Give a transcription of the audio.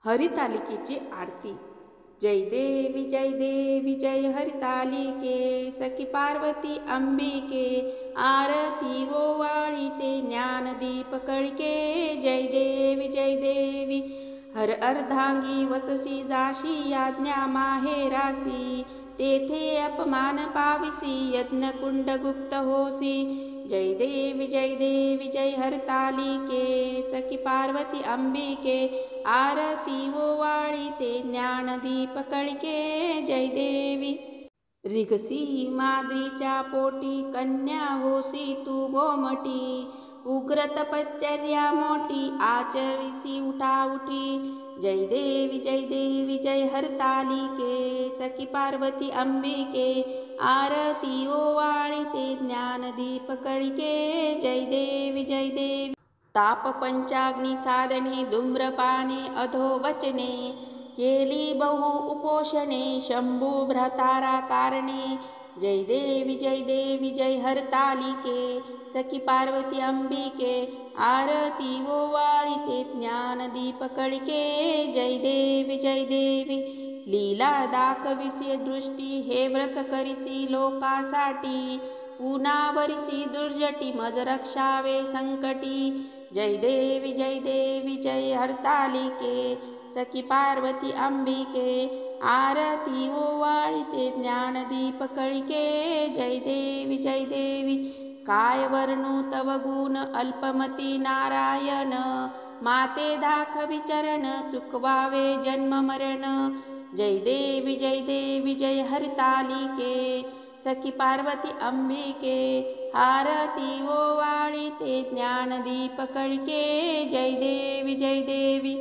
हरितालिकेची आरती। जय देवी जय हरितालिके, सखी पार्वती अंबिके, आरती ओवाळीते ज्ञानदीप कळके। जय देवी हर अर्धांगी वससी जाशी आज्ञा माहेरासी, तेथे अपमान पाविसी यज्ञ कुंड गुप्त होसी। जय देवी जय हरतालिके, सखी पार्वती अंबिके, आरती ओवाळीते ज्ञानदीप कळके। जय देवी रिगसी माद्रीच्या पोटी, कन्या होसी तू गोमटी, उग्र तपश्चर्या मोठी आचरिसी उठाउठी। जय देवी जय हरतालिके, सखी पार्वती अंबिके, आरती ओवाळीते ज्ञानदीप कळके। जय देवी ताप पंचाग्नी साधने, धूम्रपाने अधोवचने, केली बहु उपोषणे शंभू भ्रतारा कारणे। जय देवी जय हरतालिके, सखी पार्वती अंबिके, आरती ओवाळीते ज्ञानदीप कळके। जय देवी लीला दाखविसी दृष्टी, हे व्रत करिसी लोकासाठी, पुन्हा वरिसी दुर्जटी मज रक्षावे संकटी। जय देवी जय हरतालिके, सखी पार्वती अंबिके, आरती ओवाळीते ज्ञानदीप कळके। जय देवी काय वर्णू तव गुण अल्पमती नारायण, माते दाखवी चरण चुकवावे जन्म मरण। जय देवी जय हरतालिके, सखी पार्वती अंबिके, आरती ओवाळीते ज्ञानदीप कळके। जय देवी